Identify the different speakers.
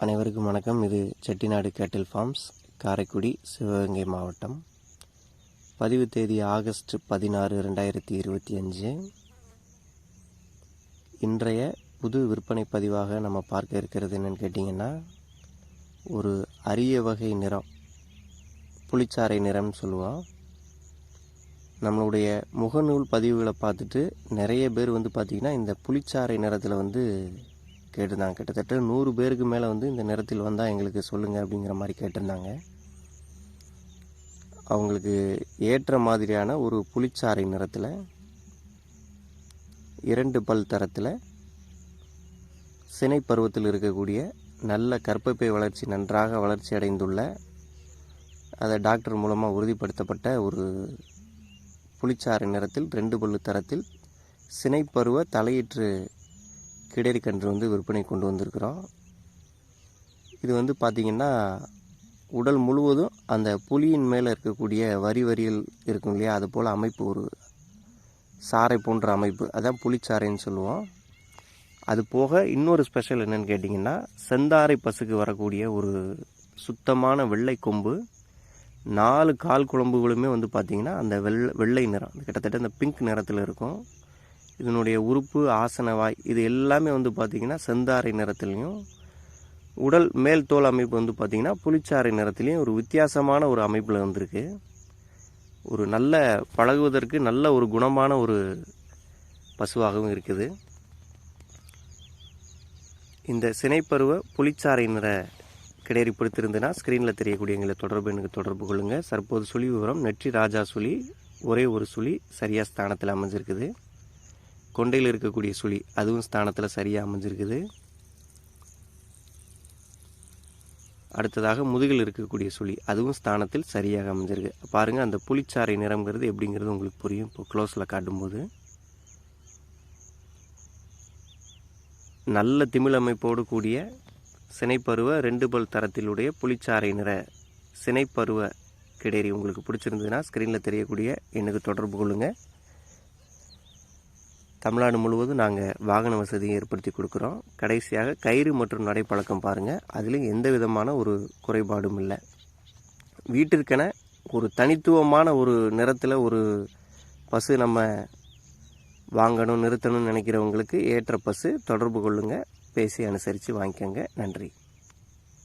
Speaker 1: அனைவருக்கும் வணக்கம். இது செட்டிநாடு கேட்டில் ஃபார்ம்ஸ், காரைக்குடி, சிவகங்கை மாவட்டம். பதிவு தேதி ஆகஸ்ட் 16, 2025. இன்றைய புது விற்பனை பதிவாக நம்ம பார்க்க இருக்கிறது என்னென்னு கேட்டிங்கன்னா, ஒரு அரிய வகை நிறம், புளிச்சாறை நிறம்னு சொல்லுவோம். நம்மளுடைய முகநூல் பதிவுகளை பார்த்துட்டு நிறைய பேர் பார்த்திங்கன்னா இந்த புளிச்சாறை நிறத்தில் கேட்டிருந்தாங்க. கிட்டத்தட்ட 100 பேருக்கு மேலே இந்த நிறத்தில் வந்தால் எங்களுக்கு சொல்லுங்கள் அப்படிங்கிற மாதிரி கேட்டிருந்தாங்க. அவங்களுக்கு ஏற்ற மாதிரியான ஒரு புளிச்சாறை நிறத்தில் 2 பல் தரத்தில் சினை பருவத்தில் இருக்கக்கூடிய நல்ல கர்ப்பப்பை வளர்ச்சி நன்றாக வளர்ச்சி அடைந்துள்ள, அதை டாக்டர் மூலமாக உறுதிப்படுத்தப்பட்ட ஒரு புளிச்சாறை நிறத்தில் 2 பல் தரத்தில் சினைப்பருவ தலையீற்று கிடேரி கன்று விற்பனை கொண்டு வந்திருக்கிறோம். இது பார்த்திங்கன்னா உடல் முழுவதும் அந்த புலியின் மேலே இருக்கக்கூடிய வரிகள் இருக்கும் இல்லையா, அது போல் அமைப்பு, ஒரு சாறை போன்ற அமைப்பு, அதான் புளிச்சாறைன்னு சொல்லுவோம். அது போக இன்னொரு ஸ்பெஷல் என்னென்னு கேட்டிங்கன்னா, செந்தாரை பசுக்கு வரக்கூடிய ஒரு சுத்தமான வெள்ளை கொம்பு, 4 கால் குழம்புகளுமே பார்த்திங்கன்னா அந்த வெள்ளை நிறம், கிட்டத்தட்ட இந்த பிங்க் நிறத்தில் இருக்கும். இதனுடைய உறுப்பு, ஆசனவாய், இது எல்லாமே பார்த்திங்கன்னா செந்தாரை நிறத்துலையும், உடல் மேல் தோல் அமைப்பு பார்த்திங்கன்னா புளிச்சாறை நிறத்துலையும் ஒரு வித்தியாசமான ஒரு அமைப்பில் வந்திருக்கு. ஒரு நல்ல பழகுவதற்கு நல்ல ஒரு குணமான ஒரு பசுவாகவும் இருக்குது. இந்த சினைப்பருவ புளிச்சாறை நிற கிடேரி பிடித்திருந்துன்னா ஸ்க்ரீனில் தெரியக்கூடிய எங்களை எனக்கு தொடர்பு கொள்ளுங்கள். தற்போது சுழி விவரம், நெற்றி ராஜா சுழி, ஒரே ஒரு சுழி சரியாக ஸ்தானத்தில் அமைஞ்சிருக்குது. கொண்டையில் இருக்கக்கூடிய சுழி அதுவும் ஸ்தானத்தில் சரியாக அமைஞ்சிருக்குது. அடுத்ததாக முதுகில் இருக்கக்கூடிய சுழி அதுவும் ஸ்தானத்தில் சரியாக அமைஞ்சிருக்கு. பாருங்கள், அந்த புளிச்சாறை நிறம்ங்கிறது எப்படிங்கிறது உங்களுக்கு புரியும் இப்போ க்ளோஸில் காட்டும்போது. நல்ல திமிழ் அமைப்போடு கூடிய சினைப்பருவ 2 பல் தரத்திலுடைய புளிச்சாறை நிற சினைப்பருவ கிடேரி உங்களுக்கு பிடிச்சிருந்ததுன்னா ஸ்க்ரீனில் தெரியக்கூடிய எனக்கு தொடர்பு கொள்ளுங்கள். தமிழ்நாடு முழுவதும் நாங்கள் வாகன வசதியை ஏற்படுத்தி கொடுக்குறோம். கடைசியாக கயிறு மற்றும் நடைப்பழக்கம் பாருங்கள், அதில் எந்த விதமான ஒரு குறைபாடும் இல்லை. வீட்டிற்கென ஒரு தனித்துவமான ஒரு நிறத்தில் ஒரு பசு நம்ம வாங்கணும், நிறுத்தணும்னு நினைக்கிறவங்களுக்கு ஏற்ற பசு தொடர்பு கொள்ளுங்கள். பேசி அனுசரித்து வாங்கிக்கோங்க. நன்றி.